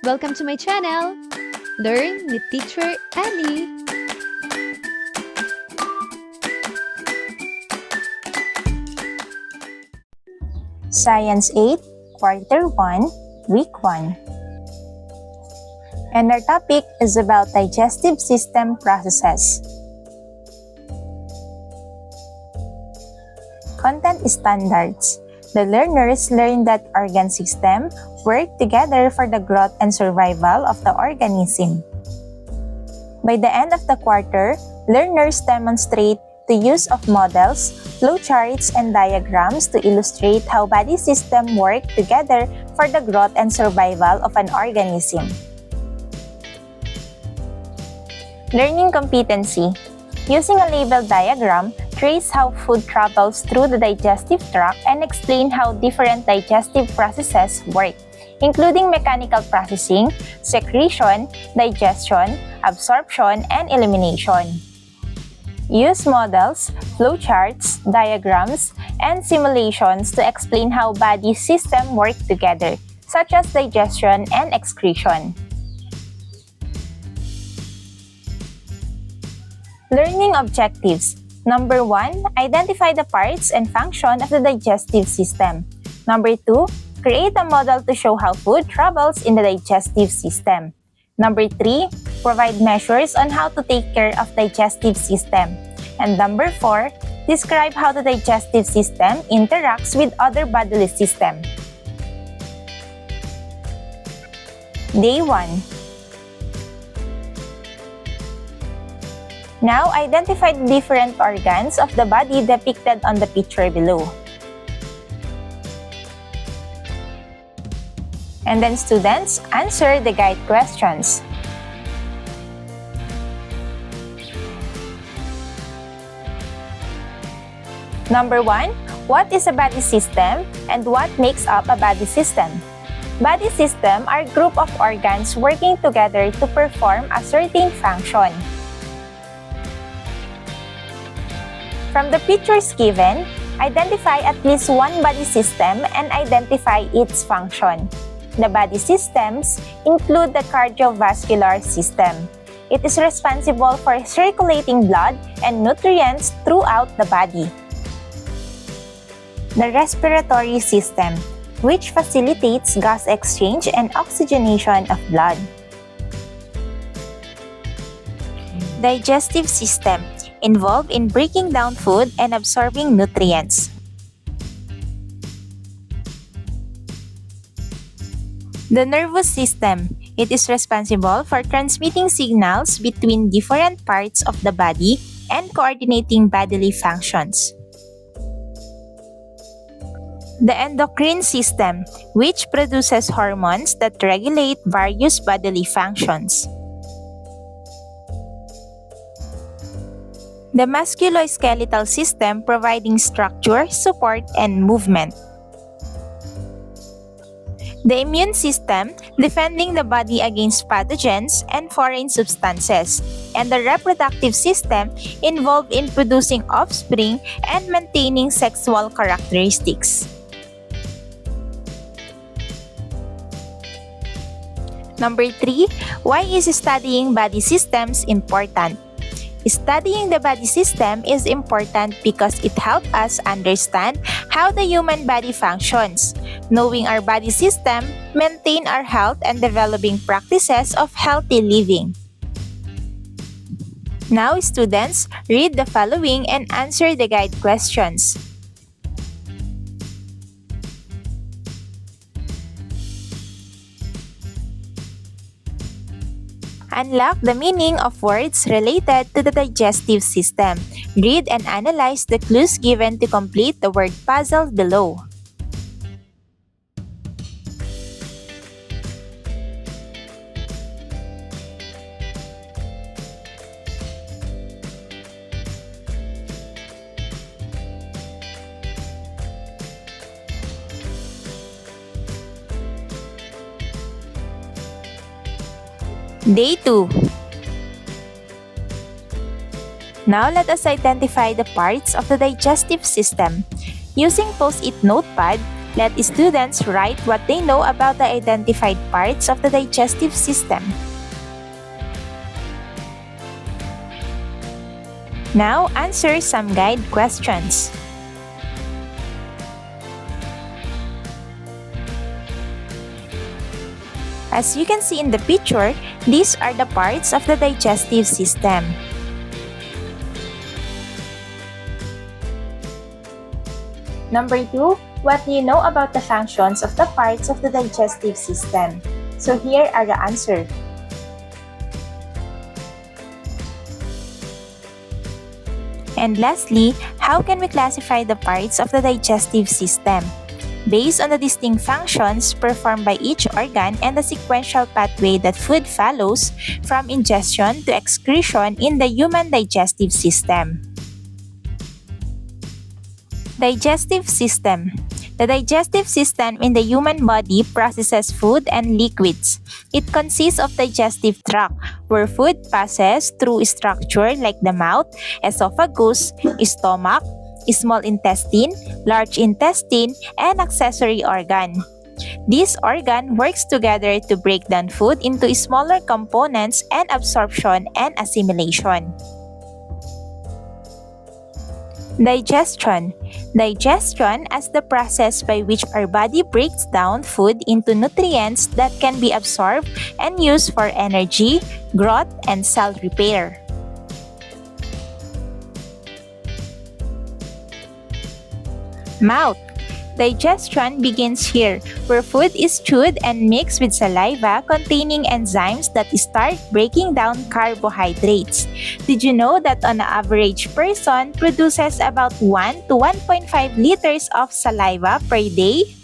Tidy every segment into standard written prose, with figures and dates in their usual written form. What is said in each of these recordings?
Welcome to my channel! Learn with Teacher Ali! Science 8, Quarter 1, Week 1. And our topic is about digestive system processes. Content standards. The learners learn that organ systems work together for the growth and survival of the organism. By the end of the quarter, learners demonstrate the use of models, flowcharts, and diagrams to illustrate how body systems work together for the growth and survival of an organism. Learning competency. Using a label diagram, trace how food travels through the digestive tract and explain how different digestive processes work, including mechanical processing, secretion, digestion, absorption, and elimination. Use models, flowcharts, diagrams, and simulations to explain how body systems work together, such as digestion and excretion. Learning objectives. Number 1, identify the parts and function of the digestive system. Number 2, create a model to show how food travels in the digestive system. Number 3, provide measures on how to take care of digestive system. And number 4, describe how the digestive system interacts with other bodily systems. Day 1. Now, identify the different organs of the body depicted on the picture below. And then students, answer the guide questions. Number 1, what is a body system and what makes up a body system? Body system are a group of organs working together to perform a certain function. From the pictures given, identify at least one body system and identify its function. The body systems include the cardiovascular system. It is responsible for circulating blood and nutrients throughout the body. The respiratory system, which facilitates gas exchange and oxygenation of blood. Digestive system, involved in breaking down food and absorbing nutrients. The nervous system. It is responsible for transmitting signals between different parts of the body and coordinating bodily functions. The endocrine system, which produces hormones that regulate various bodily functions. The musculoskeletal system, providing structure, support, and movement. The immune system, defending the body against pathogens and foreign substances. And the reproductive system, involved in producing offspring and maintaining sexual characteristics. Number 3, why is studying body systems important? Studying the body system is important because it helps us understand how the human body functions. Knowing our body system, maintain our health and developing practices of healthy living. Now, students, read the following and answer the guide questions. Unlock the meaning of words related to the digestive system. Read and analyze the clues given to complete the word puzzle below. Day 2. Now let us identify the parts of the digestive system. Using post-it notepad, Let students write what they know about the identified parts of the digestive system. Now, answer some guide questions. As you can see in the picture, these are the parts of the digestive system. Number 2, what do you know about the functions of the parts of the digestive system? So here are the answers. And lastly, how can we classify the parts of the digestive system? Based on the distinct functions performed by each organ and the sequential pathway that food follows from ingestion to excretion in the human digestive system. Digestive system. The digestive system in the human body processes food and liquids. It consists of digestive tract, where food passes through structure like the mouth, esophagus, stomach, small intestine, large intestine, and accessory organ. This organ works together to break down food into smaller components and absorption and assimilation. Digestion. Digestion as the process by which our body breaks down food into nutrients that can be absorbed and used for energy, growth, and cell repair. Mouth. Digestion begins here, where food is chewed and mixed with saliva containing enzymes that start breaking down carbohydrates. Did you know that an average person produces about 1 to 1.5 liters of saliva per day?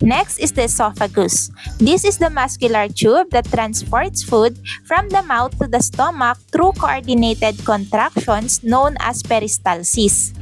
Next is the esophagus. This is the muscular tube that transports food from the mouth to the stomach through coordinated contractions known as peristalsis.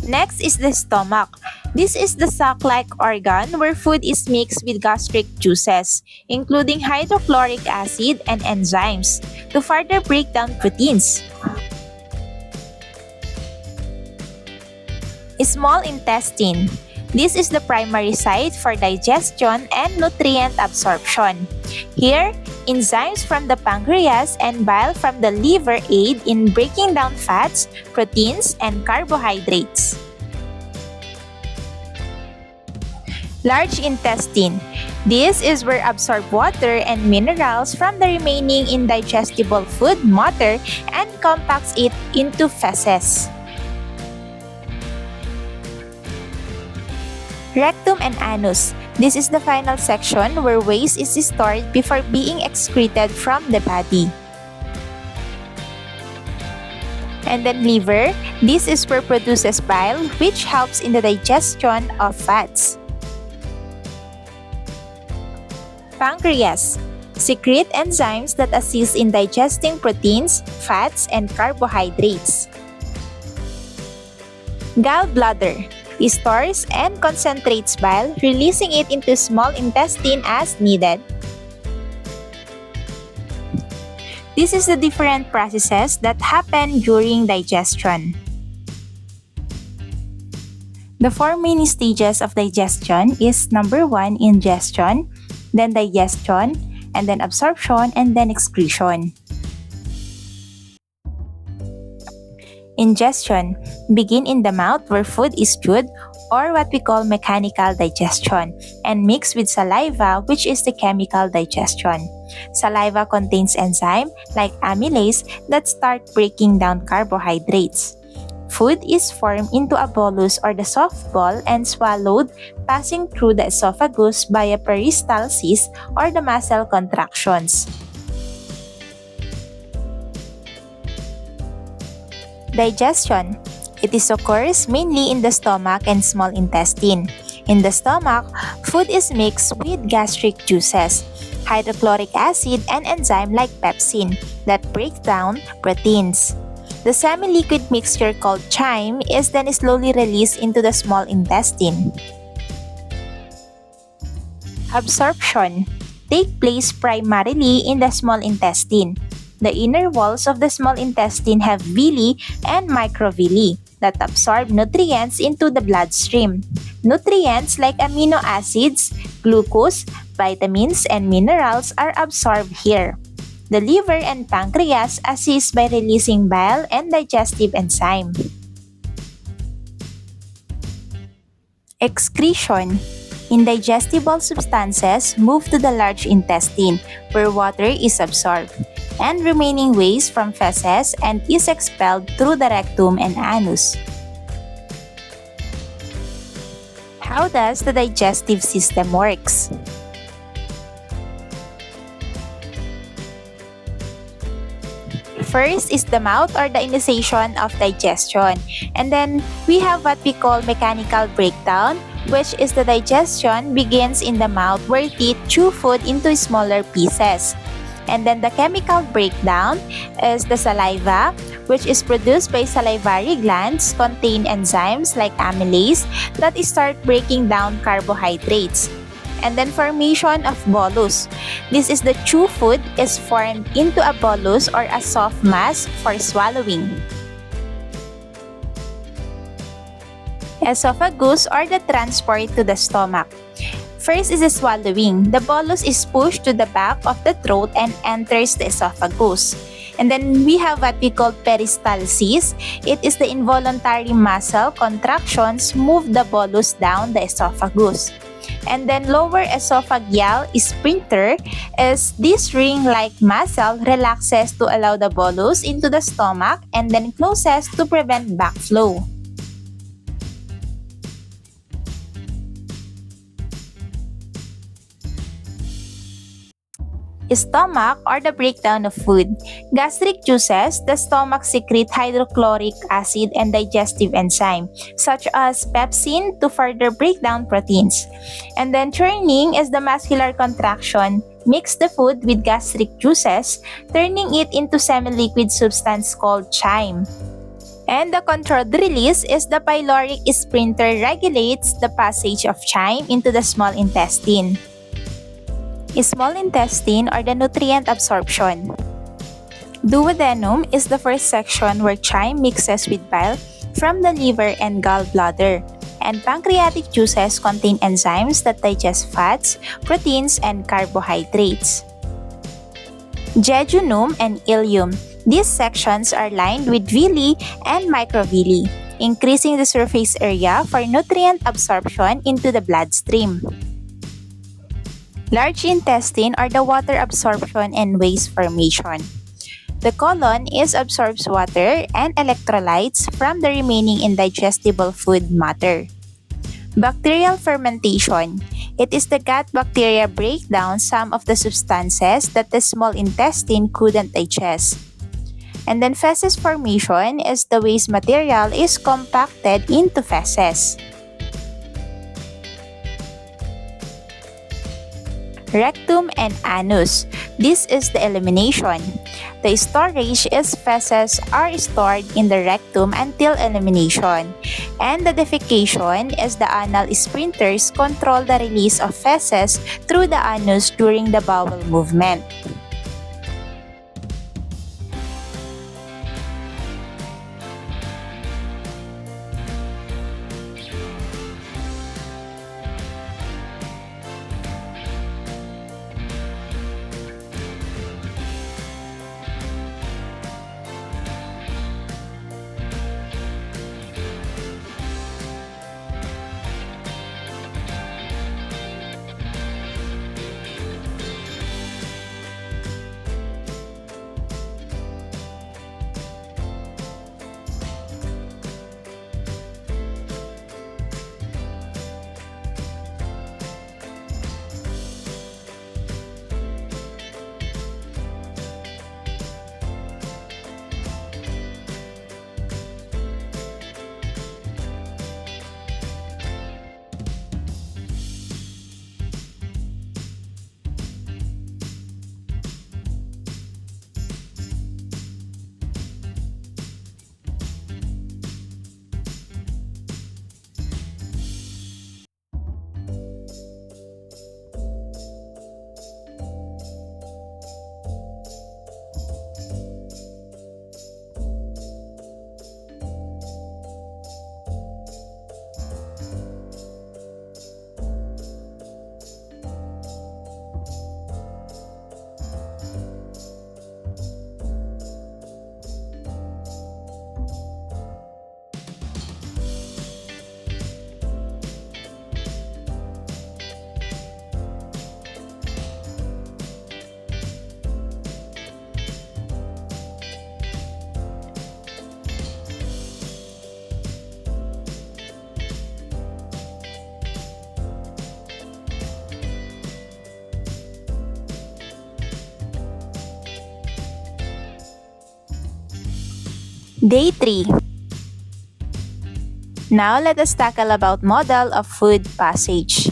Next is the stomach. This is the sac-like organ where food is mixed with gastric juices, including hydrochloric acid and enzymes, to further break down proteins. Small intestine. This is the primary site for digestion and nutrient absorption. Here, enzymes from the pancreas and bile from the liver aid in breaking down fats, proteins, and carbohydrates. Large intestine. This is where absorbed water and minerals from the remaining indigestible food matter and compacts it into feces. Rectum and anus. This is the final section where waste is stored before being excreted from the body. And then liver. This is where produces bile, which helps in the digestion of fats. Pancreas. Secrete enzymes that assist in digesting proteins, fats, and carbohydrates. Gallbladder. Stores and concentrates bile, releasing it into small intestine as needed. This is the different processes that happen during digestion. The 4 main stages of digestion is number 1, ingestion, then digestion, and then absorption, and then excretion. Ingestion. Begin in the mouth where food is chewed, or what we call mechanical digestion, and mixed with saliva, which is the chemical digestion. Saliva contains enzymes like amylase that start breaking down carbohydrates. Food is formed into a bolus or the soft ball and swallowed, passing through the esophagus via peristalsis or the muscle contractions. Digestion. It occurs mainly in the stomach and small intestine. In the stomach, food is mixed with gastric juices, hydrochloric acid, and enzyme like pepsin that break down proteins. The semi-liquid mixture called chyme is then slowly released into the small intestine. Absorption. Take place primarily in the small intestine. The inner walls of the small intestine have villi and microvilli that absorb nutrients into the bloodstream. Nutrients like amino acids, glucose, vitamins, and minerals are absorbed here. The liver and pancreas assist by releasing bile and digestive enzyme. Excretion. Indigestible substances move to the large intestine where water is absorbed, and remaining waste from feces and is expelled through the rectum and anus. How does the digestive system works? First is the mouth or the initiation of digestion. And then we have what we call mechanical breakdown, which is the digestion begins in the mouth where teeth chew food into smaller pieces. And then the chemical breakdown is the saliva, which is produced by salivary glands, contain enzymes like amylase that start breaking down carbohydrates. And then formation of bolus. This is the chew food is formed into a bolus or a soft mass for swallowing. Esophagus or the transport to the stomach. First is the swallowing. The bolus is pushed to the back of the throat and enters the esophagus. And then we have what we call peristalsis. It is the involuntary muscle contractions move the bolus down the esophagus. And then lower esophageal sphincter is this ring-like muscle relaxes to allow the bolus into the stomach and then closes to prevent backflow. Stomach or the breakdown of food. Gastric juices, the stomach secrete hydrochloric acid and digestive enzyme such as pepsin to further break down proteins. And then churning is the muscular contraction. Mix the food with gastric juices, turning it into semi-liquid substance called chyme. And the controlled release is the pyloric sphincter regulates the passage of chyme into the small intestine. Small intestine or the nutrient absorption. Duodenum is the first section where chyme mixes with bile from the liver and gallbladder, and pancreatic juices contain enzymes that digest fats, proteins, and carbohydrates. Jejunum and ileum. These sections are lined with villi and microvilli, increasing the surface area for nutrient absorption into the bloodstream. Large intestine or the water absorption and waste formation. The colon absorbs water and electrolytes from the remaining indigestible food matter. Bacterial fermentation. It is the gut bacteria break down some of the substances that the small intestine couldn't digest. And then feces formation is the waste material is compacted into feces. Rectum and anus. This is the elimination. The storage is feces are stored in the rectum until elimination. And the defecation is the anal sphincters control the release of feces through the anus during the bowel movement. Day 3. Now let us tackle about model of food passage.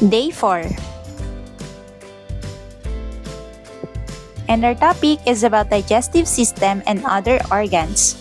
Day 4. And our topic is about digestive system and other organs.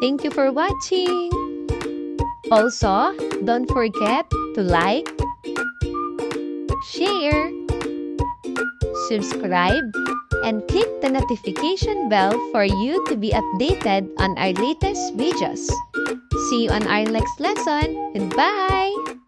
Thank you for watching! Also, don't forget to like, share, subscribe, and click the notification bell for you to be updated on our latest videos. See you on our next lesson. Goodbye!